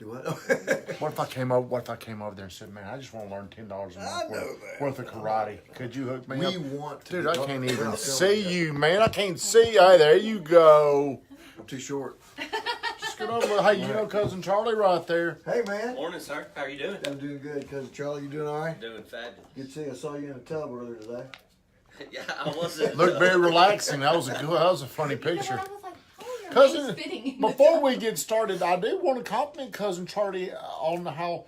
Do what? What if I came over there and said, "Man, I just want to learn $10 a month worth of karate. Could you hook me up?" We want to. Dude, I can't even see you, man. I can't see you. Hey, there you go. I'm too short. Just get over. Hey, you know Cousin Charlie right there. Hey, man. Morning, sir. How are you doing? I'm doing good, Cousin Charlie. You doing all right? Doing fabulous. Good to see you. I saw you in a tub earlier today. Yeah, I wasn't. Looked very relaxing. That was a funny picture. You know what? I was like, oh, your Cousin, face fitting in before we get started, I do want to compliment Cousin Charlie on how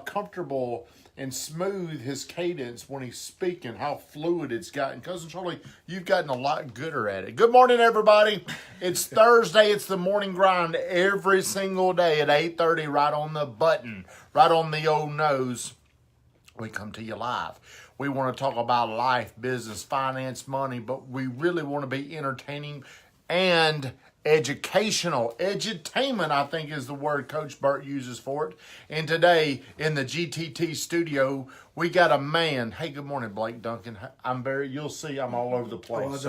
comfortable and smooth his cadence when he's speaking, how fluid it's gotten. Cousin Charlie, you've gotten a lot gooder at it. Good morning, everybody. It's Thursday. It's the morning grind every single day at 8:30, right on the button, right on the old nose. We come to you live. We want to talk about life, business, finance, money, but we really want to be entertaining and educational. Edutainment, I think, is the word Coach Burt uses for it. And today in the GTT studio, we got a man. Hey, good morning, Blake Duncan. You'll see I'm all over the place.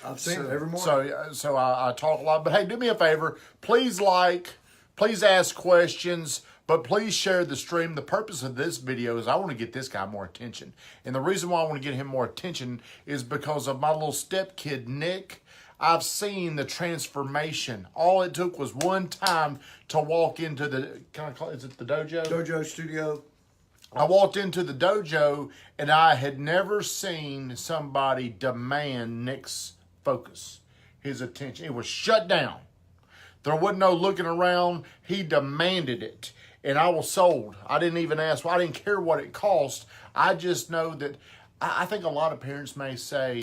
I've seen it every morning. So I talk a lot. But hey, do me a favor. Please ask questions. But please share the stream. The purpose of this video is I want to get this guy more attention. And the reason why I want to get him more attention is because of my little stepkid, Nick. I've seen the transformation. All it took was one time to walk into is it the dojo? Dojo studio. I walked into the dojo and I had never seen somebody demand Nick's focus, his attention. It was shut down. There wasn't no looking around. He demanded it. And I was sold. I didn't even ask. I didn't care what it cost. I just know that I think a lot of parents may say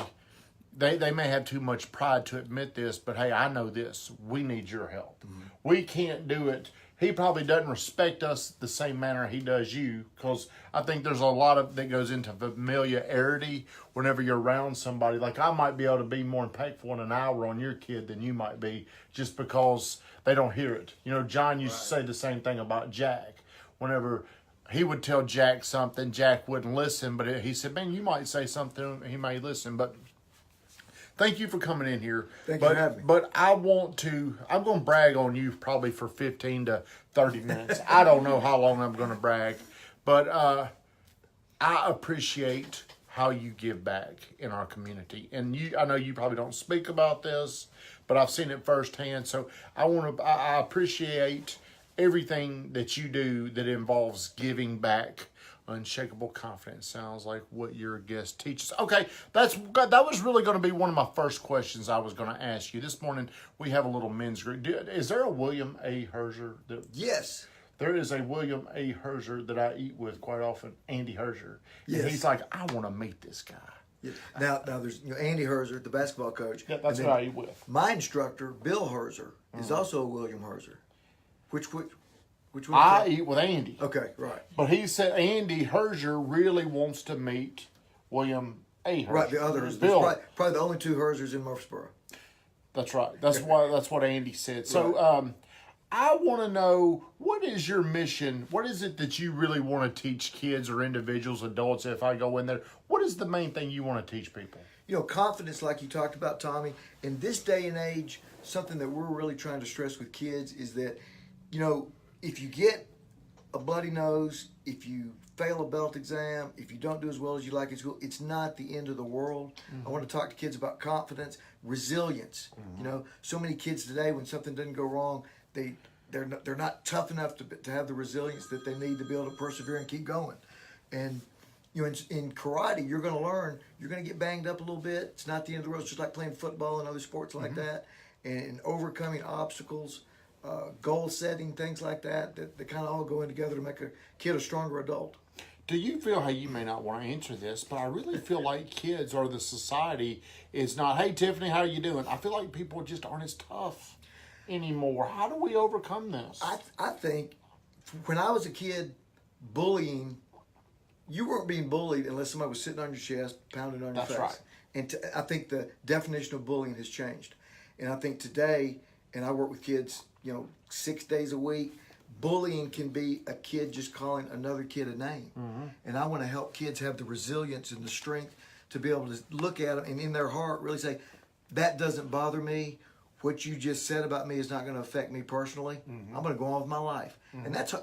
they may have too much pride to admit this, but hey, I know this. We need your help. Mm-hmm. We can't do it. He probably doesn't respect us the same manner he does you, because I think there's a lot of that goes into familiarity whenever you're around somebody. Like I might be able to be more impactful in an hour on your kid than you might be, just because they don't hear it. You know, John used to say the same thing about Jack. Whenever he would tell Jack something, Jack wouldn't listen, but he said, "Man, you might say something, he may listen." But thank you for coming in here. Thank you for having me. But I'm going to brag on you probably for 15 to 30 minutes. I don't know how long I'm going to brag. But I appreciate how you give back in our community. And I know you probably don't speak about this, but I've seen it firsthand. So I appreciate everything that you do that involves giving back. Unshakable confidence sounds like what your guest teaches. Okay, that was really going to be one of my first questions I was going to ask you. This morning, we have a little men's group. Is there a William A. Herzer? Yes. There is a William A. Herzer that I eat with quite often, Andy Herzer. Yes. And he's like, I want to meet this guy. Yes. Now there's Andy Herzer, the basketball coach. Yeah, that's what I eat with. My instructor, Bill Herzer, is also a William Herzer. Which one? I eat with Andy. Okay, right. But he said Andy Herzer really wants to meet William A. Herzer. Right, the others. Bill. Probably the only two Herzers in Murfreesboro. That's right. That's what Andy said. So right. I want to know, what is your mission? What is it that you really want to teach kids or individuals, adults, if I go in there? What is the main thing you want to teach people? You know, confidence, like you talked about, Tommy. In this day and age, something that we're really trying to stress with kids is that, you know, if you get a bloody nose, if you fail a belt exam, if you don't do as well as you like in school, it's not the end of the world. Mm-hmm. I want to talk to kids about confidence, resilience. Mm-hmm. You know, so many kids today, when something doesn't go wrong, they're not tough enough to have the resilience that they need to be able to persevere and keep going. And you know, in karate, you're going to learn. You're going to get banged up a little bit. It's not the end of the world. It's just like playing football and other sports like that, and overcoming obstacles. Goal setting, things like that kind of all go in together to make a kid a stronger adult. Do you feel, hey, you may not want to answer this, but I really feel like kids or the society is not, hey, Tiffany, how are you doing? I feel like people just aren't as tough anymore. How do we overcome this? I think when I was a kid, bullying, you weren't being bullied unless somebody was sitting on your chest, pounding on your face. That's right. And I think the definition of bullying has changed. And I think today, and I work with kids, 6 days a week. Bullying can be a kid just calling another kid a name. Mm-hmm. And I want to help kids have the resilience and the strength to be able to look at them and in their heart really say, that doesn't bother me, what you just said about me is not going to affect me personally. I'm going to go on with my life. And that's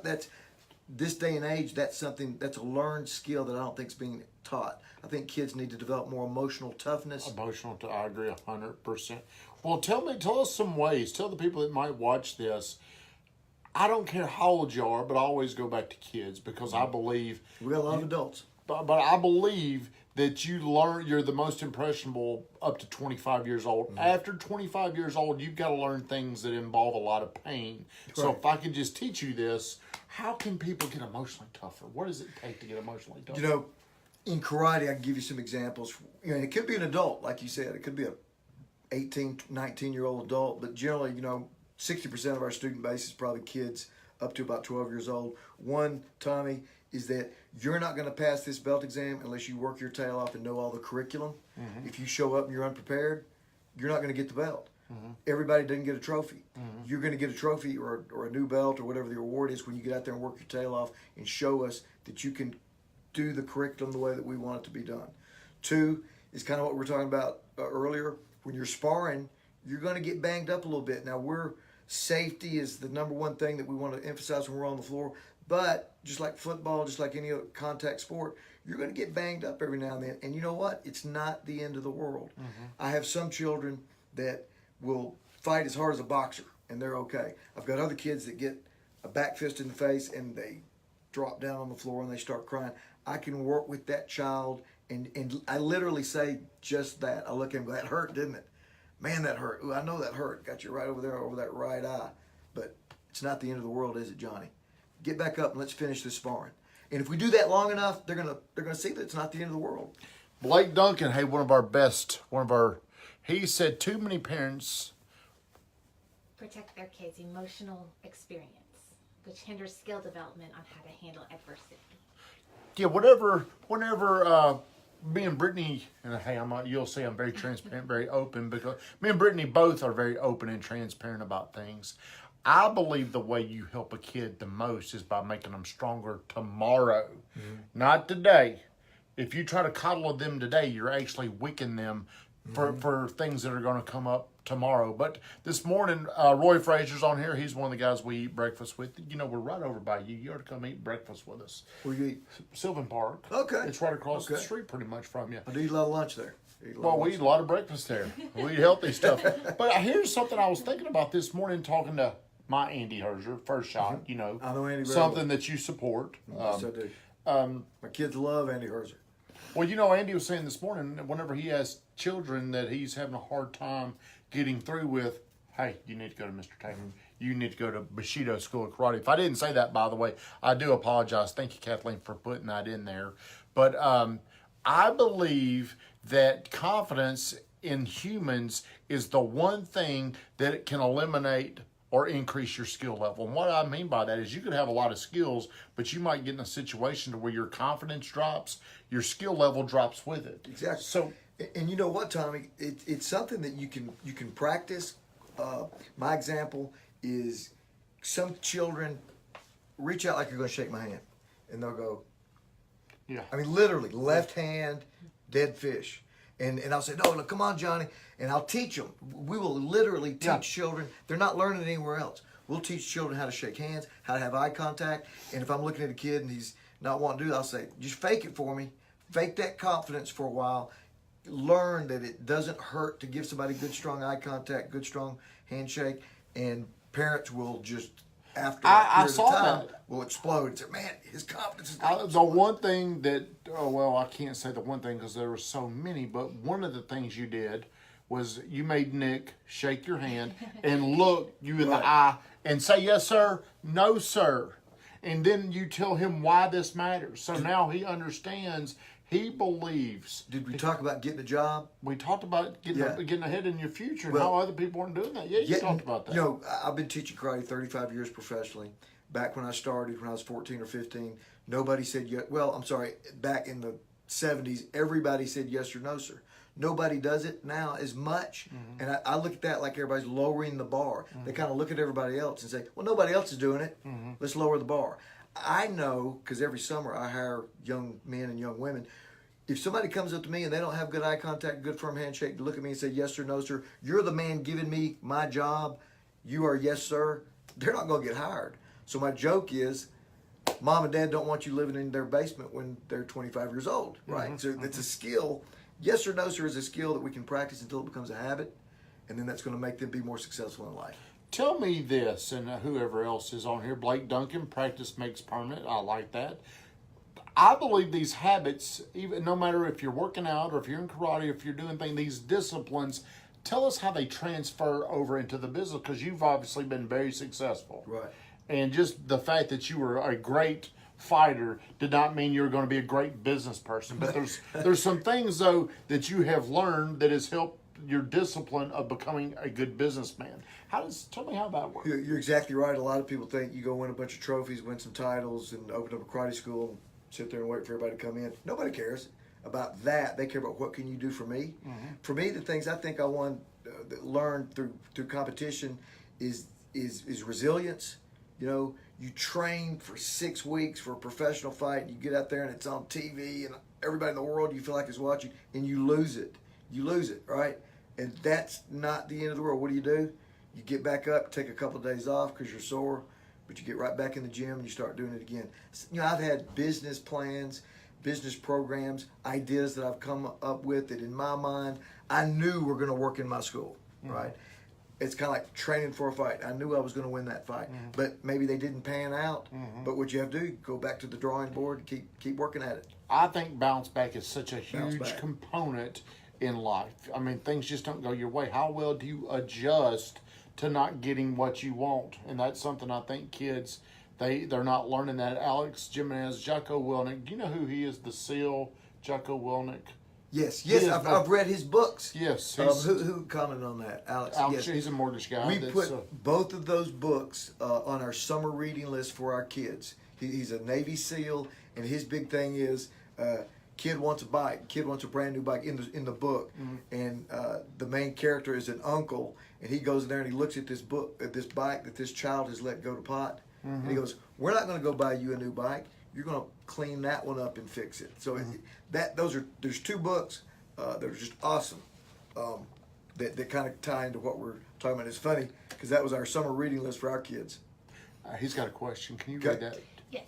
this day and age, that's a learned skill that I don't think is being taught. I think kids need to develop more emotional toughness. I agree 100%. Well, tell us some ways. Tell the people that might watch this. I don't care how old you are, but I always go back to kids because I believe We got a lot of adults. But I believe that you're the most impressionable up to 25 years old. After 25 years old, you've got to learn things that involve a lot of pain. So Right. if I could just teach you this, how can people get emotionally tougher? What does it take to get emotionally tougher? You know, in karate, I can give you some examples. You know, it could be an adult, like you said. It could be a 18, 19-year-old adult. But generally, 60% of our student base is probably kids up to about 12 years old. One, Tommy, is that you're not going to pass this belt exam unless you work your tail off and know all the curriculum. If you show up and you're unprepared, you're not going to get the belt. Everybody doesn't get a trophy. You're going to get a trophy or a new belt or whatever the award is when you get out there and work your tail off and show us that you can do the curriculum the way that we want it to be done. Two is kind of what we were talking about earlier. When you're sparring, you're going to get banged up a little bit. Now, safety is the number one thing that we want to emphasize when we're on the floor. But just like football, just like any other contact sport, you're going to get banged up every now and then. And you know what? It's not the end of the world. I have some children that will fight as hard as a boxer, and they're okay. I've got other kids that get a back fist in the face, and they drop down on the floor, and they start crying. I can work with that child, and I literally say just that. I look at him and go, that hurt, didn't it? Man, that hurt. Ooh, I know that hurt. Got you right over there, over that right eye. But it's not the end of the world, is it, Johnny? Get back up and let's finish this sparring. And if we do that long enough, they're gonna see that it's not the end of the world. Blake Duncan, hey, he said too many parents protect their kids' emotional experience, which hinders skill development on how to handle adversity. Yeah, whenever me and Brittany, and hey, you'll see I'm very transparent, very open, because me and Brittany both are very open and transparent about things. I believe the way you help a kid the most is by making them stronger tomorrow, not today. If you try to coddle them today, you're actually weakening them for things that are going to come up tomorrow. But this morning, Roy Frazier's on here. He's one of the guys we eat breakfast with. We're right over by you. You ought to come eat breakfast with us. Where you eat? Sylvan Park. Okay. It's right across the Okay. street pretty much from you. I do eat a lot of lunch there. We eat a lot of breakfast there. We eat healthy stuff. But here's something I was thinking about this morning talking to my Andy Herzer, First Shot, I know Andy very something well. that you support. Yes, I do. My kids love Andy Herzer. Well, Andy was saying this morning, whenever he has children that he's having a hard time getting through with, hey, you need to go to Mr. Taylor. You need to go to Bushido School of Karate. If I didn't say that, by the way, I do apologize. Thank you, Kathleen, for putting that in there. But I believe that confidence in humans is the one thing that it can eliminate or increase your skill level. And what I mean by that is you could have a lot of skills, but you might get in a situation to where your confidence drops, your skill level drops with it. Exactly. So, and you know what, Tommy? It's something that you can practice. My example is some children reach out like you're going to shake my hand, and they'll go. yeah. I mean, literally, left hand, dead fish. And I'll say, no, look, come on, Johnny. And I'll teach them. We will literally teach children. They're not learning it anywhere else. We'll teach children how to shake hands, how to have eye contact. And if I'm looking at a kid and he's not wanting to do it, I'll say, just fake it for me. Fake that confidence for a while. Learn that it doesn't hurt to give somebody good, strong eye contact, good, strong handshake. And parents will just, after a period of time, will explode and say, man, his confidence is gone. The one thing that, I can't say the one thing because there were so many, but one of the things you did was you made Nick shake your hand and look you in the eye and say, yes, sir, no, sir. And then you tell him why this matters. So now he understands, he believes. Did we talk about getting a job? We talked about getting ahead in your future and how other people weren't doing that. Yeah, you talked about that. I've been teaching karate 35 years professionally. Back when I started, when I was 14 or 15, nobody said yes. Well, I'm sorry, back in the 70s, everybody said yes or no, sir. Nobody does it now as much. And I look at that like everybody's lowering the bar. They kind of look at everybody else and say, well, nobody else is doing it. Let's lower the bar. I know, because every summer I hire young men and young women, if somebody comes up to me and they don't have good eye contact, good firm handshake, to look at me and say yes sir, no sir, you're the man giving me my job, you are yes sir, they're not going to get hired. So my joke is, mom and dad don't want you living in their basement when they're 25 years old, right? So it's a skill. Yes or no sir is a skill that we can practice until it becomes a habit, and then that's going to make them be more successful in life. Tell me this, and whoever else is on here, Blake Duncan, practice makes permanent. I like that. I believe these habits, even no matter if you're working out or if you're in karate, if you're doing things, these disciplines, tell us how they transfer over into the business, because you've obviously been very successful. Right. And just the fact that you were a great fighter did not mean you were going to be a great business person. But there's some things, though, that you have learned that has helped your discipline of becoming a good businessman. Tell me how that works. You're exactly right. A lot of people think you go win a bunch of trophies, win some titles, and open up a karate school and sit there and wait for everybody to come in. Nobody cares about that. They care about what can you do for me. For me, the things I think I want learned through competition is resilience. You know, you train for 6 weeks for a professional fight. You get out there and it's on TV and everybody in the world you feel like is watching, and you lose it. You lose it, right? And that's not the end of the world. What do? You get back up, take a couple of days off because you're sore, but you get right back in the gym and you start doing it again. You know, I've had business plans, business programs, ideas that I've come up with that in my mind I knew were going to work in my school, right? It's kind of like training for a fight. I knew I was going to win that fight, but maybe they didn't pan out. But what you have to do, go back to the drawing board and keep working at it. I think bounce back is such a huge component in life. I mean, things just don't go your way. How well do you adjust to not getting what you want? And that's something I think kids, they're not learning that. Alex Jimenez, Jocko Willnick, do you know who he is, the SEAL, Jocko Willnick? Yes, I've read his books. Yes. Who commented on that? Alex, yes. He's a mortgage guy. We put both of those books on our summer reading list for our kids. He's a Navy SEAL, and his big thing is kid wants a bike. Kid wants a brand new bike in the book, and the main character is an uncle, and he goes in there and he looks at this bike that this child has let go to pot, and he goes, "We're not going to go buy you a new bike. You're going to clean that one up and fix it." So there's 2 books that are just awesome that kind of tie into what we're talking about. It's funny because that was our summer reading list for our kids. He's got a question. Can you read that? Yes,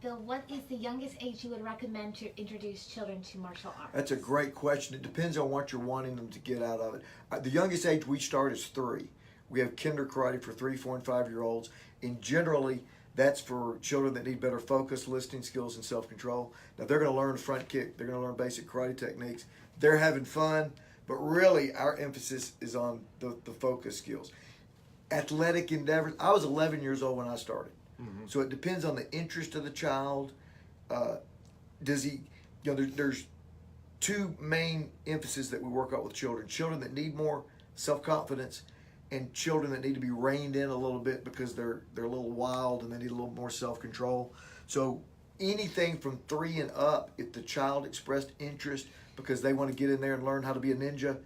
Bill, what is the youngest age you would recommend to introduce children to martial arts? That's a great question. It depends on what you're wanting them to get out of it. The youngest age we start is 3. We have kinder karate for 3, 4, and 5-year-olds. And generally, that's for children that need better focus, listening skills, and self-control. Now, they're going to learn front kick. They're going to learn basic karate techniques. They're having fun, but really our emphasis is on the focus skills. Athletic endeavors. I was 11 years old when I started. So it depends on the interest of the child. Does he, there's 2 main emphases that we work out with children. Children that need more self-confidence, and children that need to be reined in a little bit because they're a little wild and they need a little more self-control. So anything from 3 and up, if the child expressed interest because they want to get in there and learn how to be a ninja,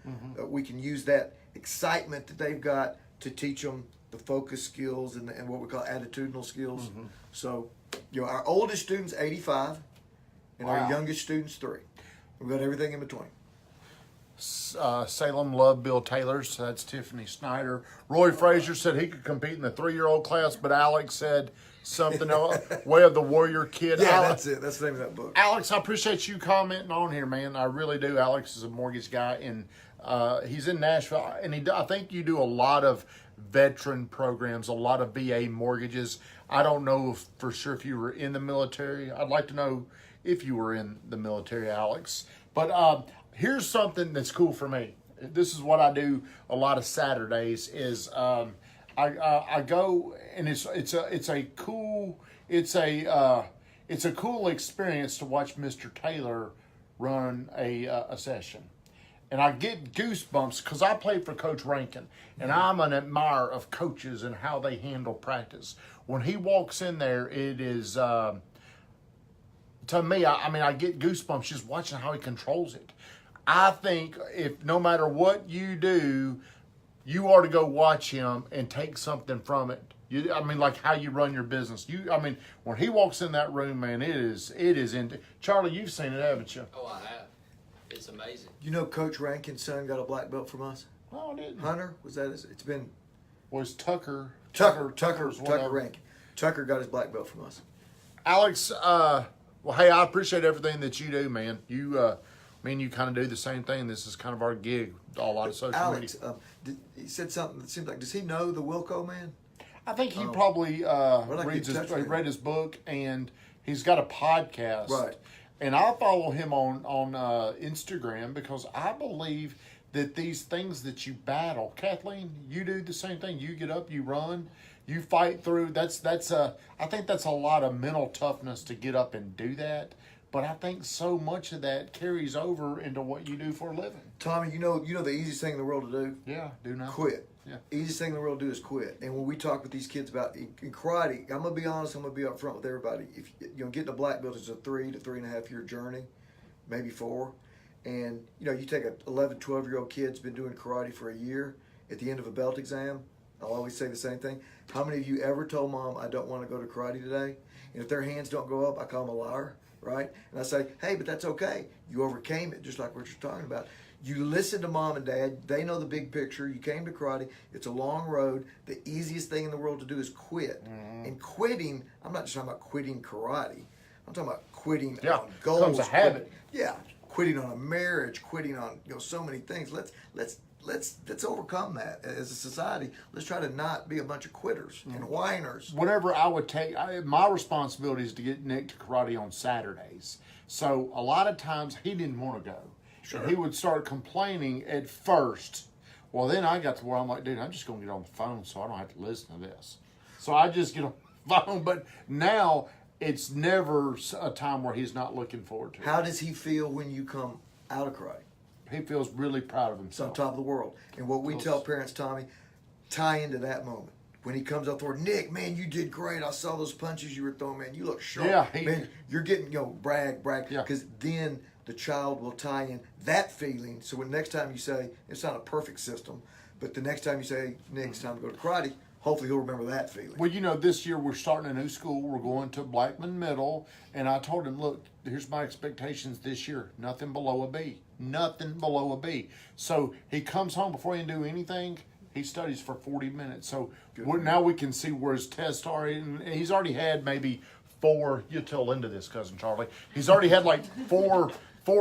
we can use that excitement that they've got to teach them the focus skills and what we call attitudinal skills. So, our oldest student's 85, and our youngest student's 3. We've got everything in between. Salem loved Bill Taylor, so that's Tiffany Snyder. Roy Frazier said he could compete in the 3-year-old class, but Alex said something else. Way of the Warrior Kid. Yeah, Alex, that's it. That's the name of that book. Alex, I appreciate you commenting on here, man. I really do. Alex is a mortgage guy, and he's in Nashville, and I think you do a lot of veteran programs, a lot of VA mortgages. I don't know for sure if you were in the military. I'd like to know if you were in the military, Alex. But here's something that's cool for me. This is what I do a lot of Saturdays. Is I go, and it's a cool experience to watch Mr. Taylor run a session. And I get goosebumps because I played for Coach Rankin, and I'm an admirer of coaches and how they handle practice. When he walks in there, it is, to me, I get goosebumps just watching how he controls it. I think if no matter what you do, you ought to go watch him and take something from it. Like how you run your business. When he walks in that room, man, it is in. Charlie, you've seen it, haven't you? Oh, I have. It's amazing. You know, Coach Rankin's son got a black belt from us. No, I didn't. Hunter, was that his? It's been Was Tucker Tucker whatever. Rankin. Tucker got his black belt from us. Alex, well, hey, I appreciate everything that you do, man. You, me and you kind of do the same thing. This is kind of our gig, a lot of social Alex, media. he said something that seems like, does he know the Wilco man? I think he probably I read get in touch with him? read his book, and he's got a podcast. Right. And I follow him on Instagram because I believe that these things that you battle, Kathleen, you do the same thing. You get up, you run, you fight through. I think that's a lot of mental toughness to get up and do that. But I think so much of that carries over into what you do for a living. Tommy, you know the easiest thing in the world to do? Yeah, do not Quit. Yeah. Easiest thing in the world to do is quit. And when we talk with these kids about in karate, I'm gonna be honest. I'm gonna be upfront with everybody. If getting a black belt is a 3 to 3.5 year journey, maybe 4. And you take a 11, 12-year-old kid's been doing karate for a year. At the end of a belt exam, I'll always say the same thing. How many of you ever told mom, I don't want to go to karate today? And if their hands don't go up, I call them a liar, right? And I say, hey, but that's okay. You overcame it, just like what you're talking about. You listen to mom and dad. They know the big picture. You came to karate. It's a long road. The easiest thing in the world to do is quit. Mm-hmm. And quitting, I'm not just talking about quitting karate. I'm talking about quitting on goals. Becomes a habit. Quitting on a marriage, quitting on so many things. Let's overcome that as a society. Let's try to not be a bunch of quitters and whiners. Whatever I would take, my responsibility is to get Nick to karate on Saturdays. So a lot of times he didn't want to go. Sure. And he would start complaining at first. Well, then I got to where I'm like, dude, I'm just going to get on the phone so I don't have to listen to this. So I just get on the phone. But now it's never a time where he's not looking forward to it. How does he feel when you come out of karate? He feels really proud of It's himself. on top of the world. And what we tell parents, Tommy, tie into that moment. When he comes up for Nick, man, you did great. I saw those punches you were throwing, man. You look sharp. Yeah, man, you're getting, brag. Yeah. Because then the child will tie in that feeling. So when next time you say, it's not a perfect system, but the next time you say, Nick, it's time to go to karate, hopefully he'll remember that feeling. Well, this year we're starting a new school. We're going to Blackman Middle. And I told him, look, here's my expectations this year. Nothing below a B. Nothing below a B. So he comes home before he can do anything. He studies for 40 minutes. So now we can see where his tests are. And he's already had maybe 4, you tell Linda this, Cousin Charlie. He's already had like four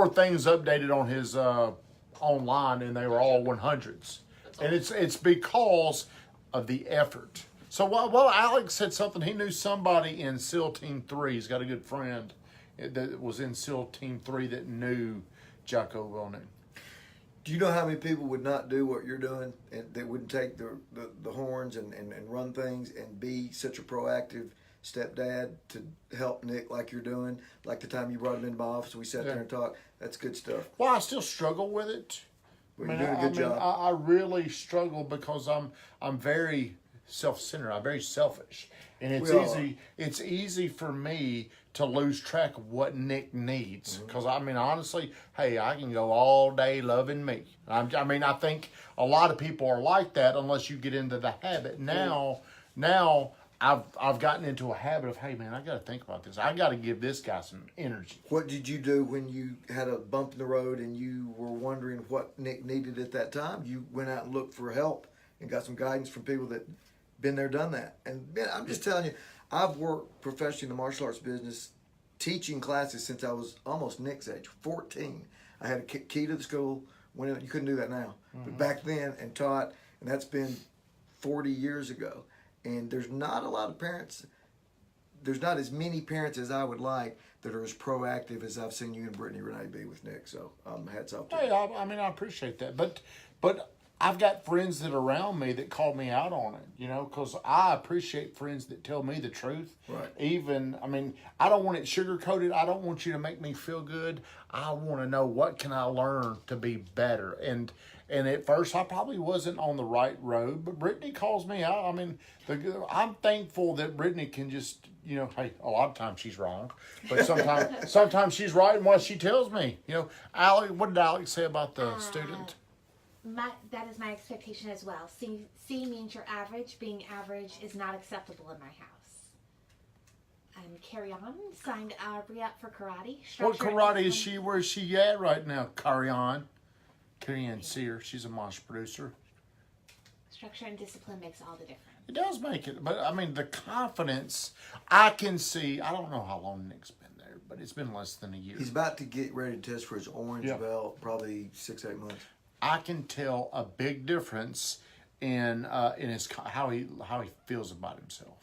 things updated on his online, and they were all 100s. And it's because of the effort. So well, Alex said something. He knew somebody in SEAL Team 3. He's got a good friend that was in SEAL Team 3 that knew Jocko Willning. Do you know how many people would not do what you're doing, and they wouldn't take the horns and run things and be such a proactive stepdad to help Nick like you're doing? Like the time you brought him into my office, we sat there and talked. That's good stuff. Well, I still struggle with it. Well, you're doing a good job. I really struggle because I'm very self-centered. I'm very selfish, and it's easy for me to lose track of what Nick needs. Because honestly, hey, I can go all day loving me. I think a lot of people are like that unless you get into the habit. Now I've gotten into a habit of, hey man, I got to think about this. I got to give this guy some energy. What did you do when you had a bump in the road and you were wondering what Nick needed at that time? You went out and looked for help and got some guidance from people that been there, done that. And man, I'm just telling you, I've worked professionally in the martial arts business, teaching classes since I was almost Nick's age, 14. I had a key to the school. You couldn't do that now. But back then, and taught, and that's been 40 years ago. And there's not a lot of parents, there's not as many parents as I would like that are as proactive as I've seen you and Brittany Renee be with Nick. So hats off to you. Hey, I appreciate that. But I've got friends that are around me that call me out on it, because I appreciate friends that tell me the truth. Right. I don't want it sugar-coated. I don't want you to make me feel good. I want to know what can I learn to be better. And at first, I probably wasn't on the right road, but Brittany calls me out. I'm thankful that Brittany can just, hey, a lot of times she's wrong, but sometimes she's right in what she tells me. Alex, what did Alex say about the student? That is my expectation as well. C means you're average. Being average is not acceptable in my house. And Carry On signed Aubrey up for karate. What Structure and karate is discipline- she? Where is she at right now? Carry on. Carry on, see her. She's a mosh producer. Structure and discipline makes all the difference. It does make it, but I mean the confidence I can see. I don't know how long Nick's been there, but it's been less than a year. He's about to get ready to test for his orange Yeah. belt, probably 6-8 months. I can tell a big difference in his how he feels about himself.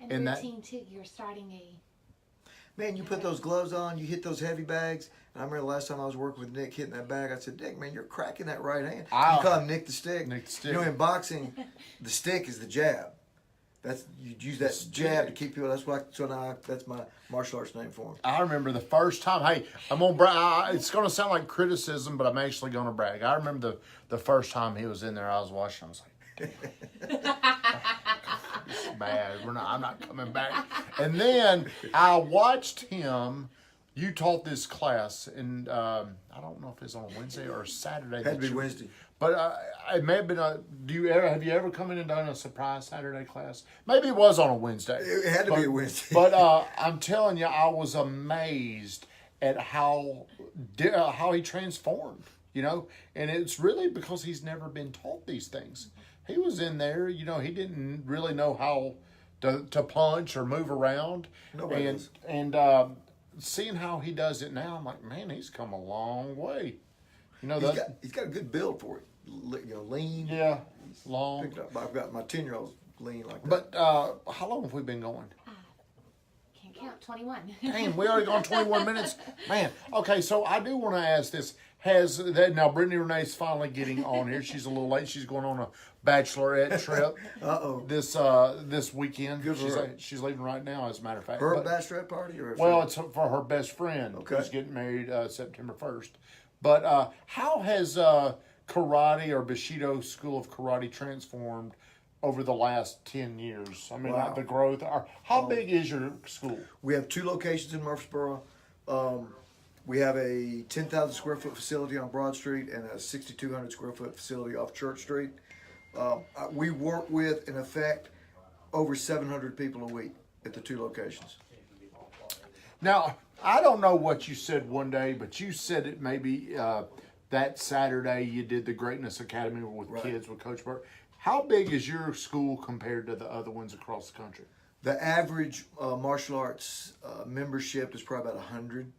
And And that- routine too. You're starting a Man, you put those gloves on, you hit those heavy bags. And I remember the last time I was working with Nick hitting that bag, I said, Nick, man, you're cracking that right hand. Ow. You call him Nick the Stick. Nick the Stick. You know, in boxing, the stick is the jab. That's you use that jab to keep people. That's why. So now that's my martial arts name for him. I remember the first time. Hey, I'm gonna brag. It's gonna sound like criticism, but I'm actually gonna brag. I remember the first time he was in there. I was watching. I was like, "It's bad. I'm not coming back." And then I watched him. You taught this class, and I don't know if it's on a Wednesday or a Saturday. Had to be Wednesday. But it may have been a. Have you ever come in and done a surprise Saturday class? Maybe it was on a Wednesday. It had to be a Wednesday. But I'm telling you, I was amazed at how he transformed. You know, and it's really because he's never been taught these things. He was in there, you know, he didn't really know how to punch or move around. Nobody and does. and seeing how he does it now, I'm like, man, he's come a long way. You know He's got a good build for it. You know, lean. yeah, long. Picked up. I've got my 10-year-old lean like that. But how long have we been going? can't count 21. Dang, we already gone 21 minutes. Man, okay, so I do want to ask this. Now Brittany Renee's finally getting on here. She's a little late. She's going on a bachelorette trip this weekend. Good for her. She's leaving right now, as a matter of fact. Her But- bachelorette party or well, it's for her best friend Okay. who's getting married September 1st. But how has karate or Bushido School of Karate transformed over the last 10 years? I mean, Wow. the growth. How big is your school? We have 2 locations in Murfreesboro. We have a 10,000 square foot facility on Broad Street and a 6,200 square foot facility off Church Street. We work with, in effect, over 700 people a week at the 2 locations. Now, I don't know what you said one day, but you said it maybe that Saturday you did the Greatness Academy with Right. kids with Coach Burke. How big is your school compared to the other ones across the country? The average martial arts membership is probably about 100.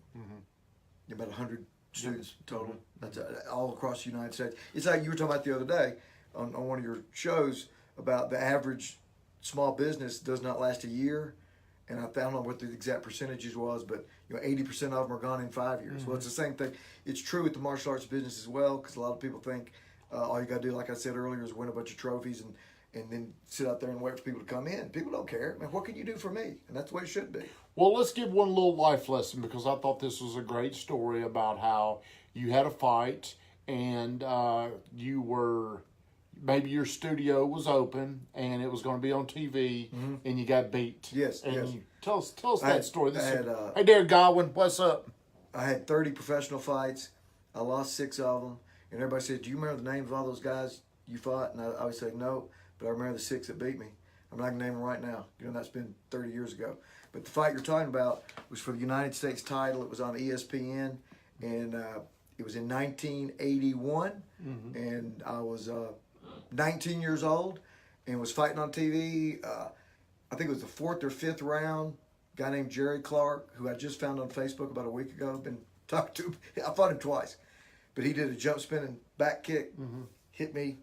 About 100 students total. That's all across the United States. It's like you were talking about the other day on one of your shows about the average small business does not last a year. And I don't know what the exact percentages was, but 80% of them are gone in 5 years. Well, it's the same thing. It's true with the martial arts business as well, because a lot of people think all you got to do, like I said earlier, is win a bunch of trophies and then sit out there and wait for people to come in. People don't care. Man, what can you do for me? And that's the way it should be. Well, let's give one little life lesson, because I thought this was a great story about how you had a fight and you were, maybe your studio was open and it was going to be on TV and you got beat. Yes, and yes. You, tell us that story. I Hey there, Godwin, what's up? I had 30 professional fights. I lost 6 of them. And everybody said, do you remember the names of all those guys you fought? And I always say, no, but I remember the 6 that beat me. I'm not going to name them right now. That's been 30 years ago. But the fight you're talking about was for the United States title. It was on ESPN. And it was in 1981. And I was 19 years old and was fighting on TV. I think it was the 4th or 5th round. A guy named Jerry Clark, who I just found on Facebook about a week ago. Been talking to. I fought him twice. But he did a jump spinning back kick, hit me,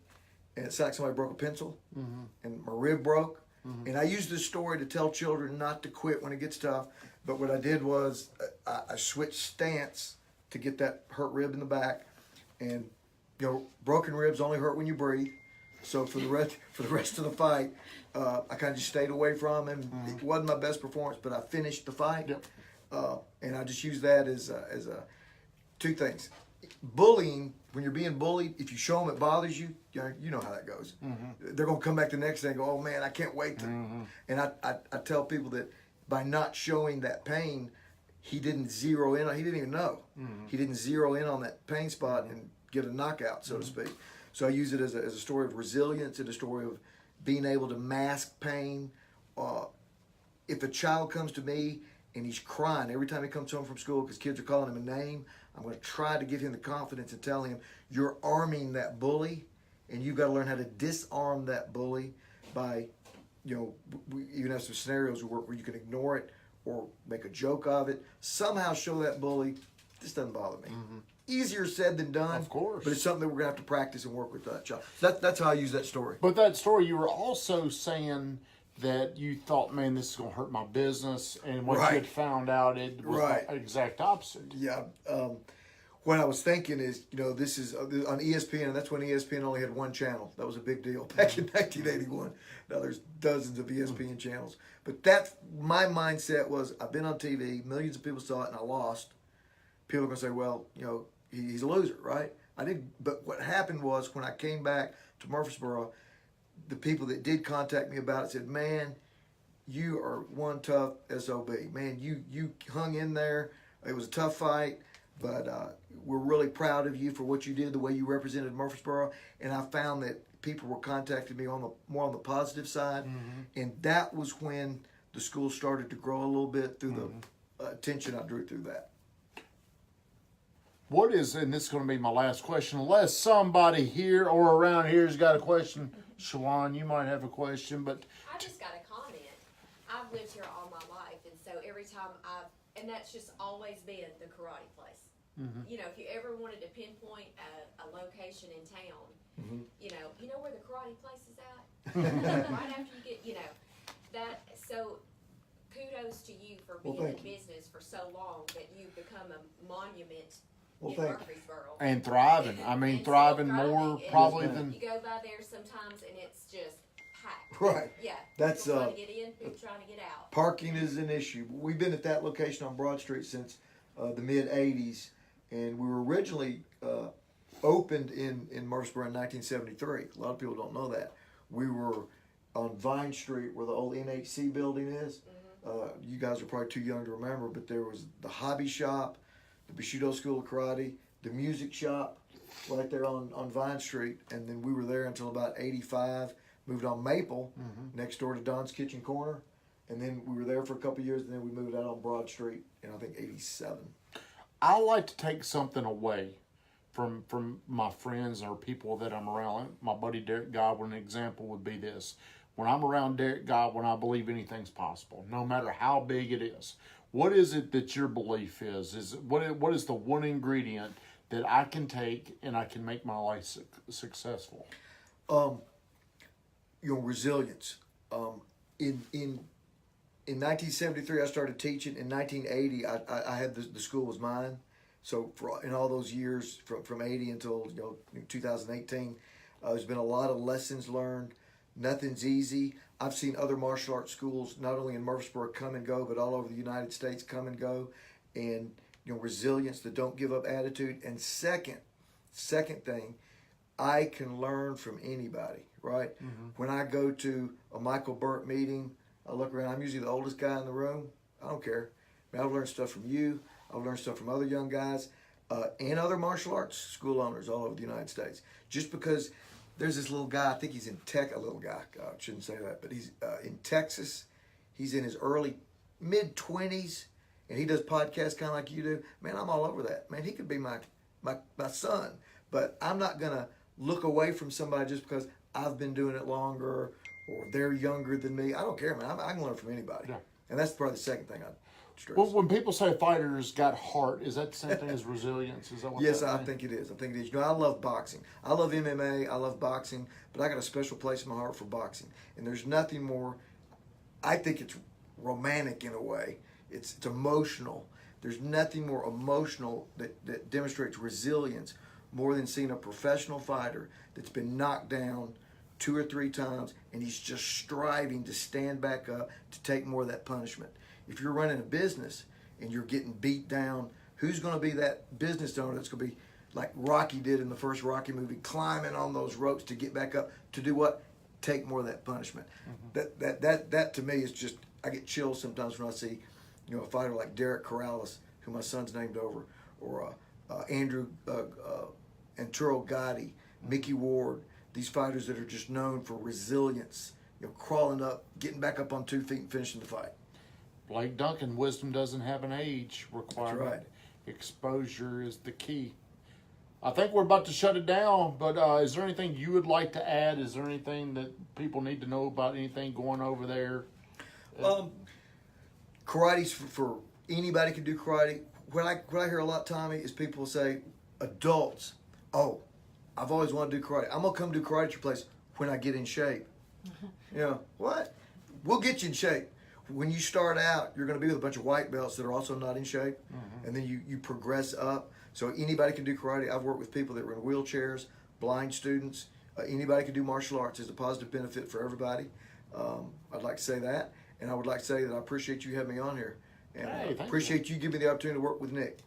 and it sounded like somebody broke a pencil, and my rib broke. And I use this story to tell children not to quit when it gets tough. But what I did was I switched stance to get that hurt rib in the back. And, broken ribs only hurt when you breathe. So for the rest of the fight, I kind of just stayed away from him. It wasn't my best performance, but I finished the fight. Yep. And I just use that as 2 things. Bullying, when you're being bullied, if you show them it bothers you, you know how that goes. They're going to come back the next day and go, oh man, I can't wait to. And I tell people that by not showing that pain, he didn't zero in on, he didn't even know. He didn't zero in on that pain spot and get a knockout, so to speak. So I use it as a story of resilience and a story of being able to mask pain if a child comes to me and he's crying every time he comes home from school because kids are calling him a name, I'm going to try to give him the confidence and tell him you're arming that bully, and you've got to learn how to disarm that bully by, we even have some scenarios where you can ignore it or make a joke of it. Somehow show that bully, this doesn't bother me. Easier said than done. Of course. But it's something that we're going to have to practice and work with that child. That's how I use that story. But that story, you were also saying that you thought, man, this is going to hurt my business. And once you had found out, it was the exact opposite. Yeah. What I was thinking is, this is on ESPN, and that's when ESPN only had one channel. That was a big deal back in 1981. Now there's dozens of ESPN channels. But that's my mindset was, I've been on TV, millions of people saw it, and I lost. People are going to say, well, he's a loser, right? I didn't. But what happened was when I came back to Murfreesboro, the people that did contact me about it said, man, you are one tough SOB. Man, you hung in there. It was a tough fight. But we're really proud of you for what you did, the way you represented Murfreesboro. And I found that people were contacting me more on the positive side. And that was when the school started to grow a little bit through the attention I drew through that. What is, and this is going to be my last question, unless somebody here or around here has got a question. Shawan, you might have a question, but... I just got a comment. I've lived here all my life, and so every time and that's just always been the karate place. If you ever wanted to pinpoint a location in town, you know where the karate place is at? Right after you get, that, so kudos to you for being in business for so long that you've become a monument in Murfreesboro. And thriving. I mean, and thriving still more thriving. probably And than... you go by there sometimes and it's just packed. Right. Yeah. That's people trying to get in, people trying to get out. Parking is an issue. We've been at that location on Broad Street since the mid '80s, and we were originally opened in Murfreesboro in 1973. A lot of people don't know that. We were on Vine Street where the old NHC building is. You guys are probably too young to remember, but there was the hobby shop, the Bushido School of Karate, the music shop right there on Vine Street, and then we were there until about '85. Moved on Maple, next door to Don's Kitchen Corner, and then we were there for a couple of years, and then we moved out on Broad Street in, I think, '87. I like to take something away from my friends or people that I'm around. My buddy Derek Godwin, an example would be this. When I'm around Derek Godwin, I believe anything's possible, no matter how big it is. What is it that your belief is? What is the one ingredient that I can take and I can make my life successful? Resilience. In 1973, I started teaching. In 1980, I had the school was mine. So in all those years, from 80 until 2018, there's been a lot of lessons learned. Nothing's easy. I've seen other martial arts schools, not only in Murfreesboro, come and go, but all over the United States come and go. And resilience, the don't give up attitude. And second thing, I can learn from anybody, right? When I go to a Michael Burt meeting, I look around, I'm usually the oldest guy in the room. I don't care. I've learned stuff from you. I've learned stuff from other young guys and other martial arts school owners all over the United States. Just because there's this little guy, I think he's in a little guy, I shouldn't say that, but he's in Texas. He's in his mid-20s, and he does podcasts kind of like you do. Man, I'm all over that. Man, he could be my son, but I'm not going to look away from somebody just because I've been doing it longer or they're younger than me. I don't care, man. I can learn from anybody. Yeah. And that's probably the second thing I'd stress. Well, when people say fighters got heart, is that the same thing as resilience? Is that what yes, I think it is. I love boxing. I love MMA. I love boxing. But I got a special place in my heart for boxing. And there's nothing more, I think it's romantic in a way. It's emotional. There's nothing more emotional that demonstrates resilience more than seeing a professional fighter that's been knocked down 2 or 3 times and he's just striving to stand back up to take more of that punishment. If you're running a business and you're getting beat down, who's going to be that business owner that's going to be like Rocky did in the first Rocky movie, climbing on those ropes to get back up to do what? Take more of that punishment. That to me is just, I get chills sometimes when I see a fighter like Derek Corrales, who my son's named over, or Andrew Anturo Gotti, Mickey Ward, these fighters that are just known for resilience, crawling up, getting back up on 2 feet and finishing the fight. Blake Duncan, wisdom doesn't have an age requirement. right. Exposure is the key. I think we're about to shut it down, but is there anything you would like to add? Is there anything that people need to know about anything going over there? Karate's for anybody can do karate. What I hear a lot, Tommy, is people say, adults, oh, I've always wanted to do karate. I'm going to come do karate at your place when I get in shape. You know, what? We'll get you in shape. When you start out, you're going to be with a bunch of white belts that are also not in shape, and then you progress up. So anybody can do karate. I've worked with people that were in wheelchairs, blind students. Anybody can do martial arts. It's a positive benefit for everybody. I'd like to say that, and I would like to say that I appreciate you having me on here, and Hey, I appreciate you giving me the opportunity to work with Nick.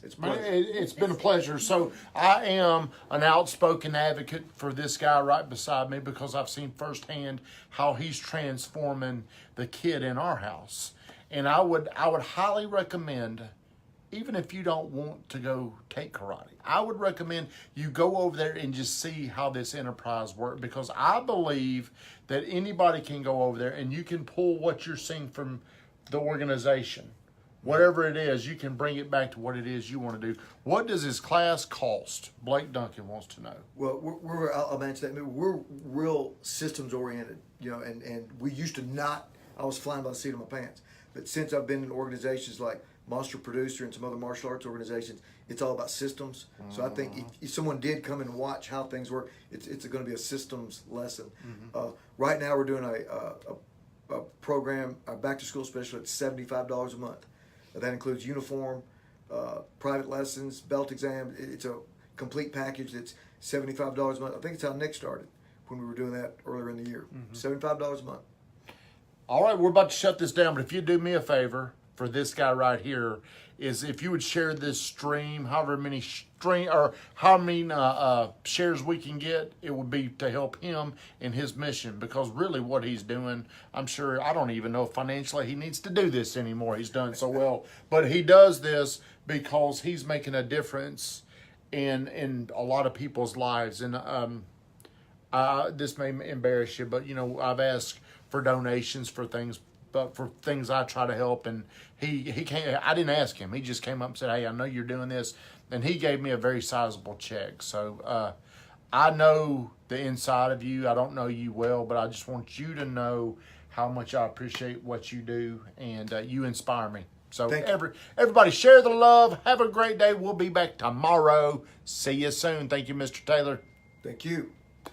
It's a Man, pleasure. it's been a pleasure. So I am an outspoken advocate for this guy right beside me because I've seen firsthand how he's transforming the kid in our house. And I would highly recommend, even if you don't want to go take karate, I would recommend you go over there and just see how this enterprise works, because I believe that anybody can go over there and you can pull what you're seeing from the organization. Whatever it is, you can bring it back to what it is you want to do. What does his class cost? Blake Duncan wants to know. Well, I'll answer that. We're real systems oriented, you know, and we used to not. I was flying by the seat of my pants, but since I've been in organizations like Monster Producer and some other martial arts organizations, it's all about systems. So I think if someone did come and watch how things work, it's going to be a systems lesson. Right now, we're doing a program, our back to school special at $75 a month. That includes uniform, private lessons, belt exam. It's a complete package that's $75 a month. I think it's how Nick started when we were doing that earlier in the year. $75 a month. All right, we're about to shut this down, but if you do me a favor for this guy right here, is if you would share this stream, however many shares we can get, it would be to help him in his mission, because really what he's doing, I'm sure, I don't even know if financially he needs to do this anymore. He's done so well, but he does this because he's making a difference in a lot of people's lives. And this may embarrass you, but you know, I've asked for donations for things, but for things I try to help, and he came. I didn't ask him. He just came up and said, "Hey, I know you're doing this," and he gave me a very sizable check. So I know the inside of you. I don't know you well, but I just want you to know how much I appreciate what you do, and you inspire me. So everybody share the love. Have a great day. We'll be back tomorrow. See you soon. Thank you, Mr. Taylor. Thank you.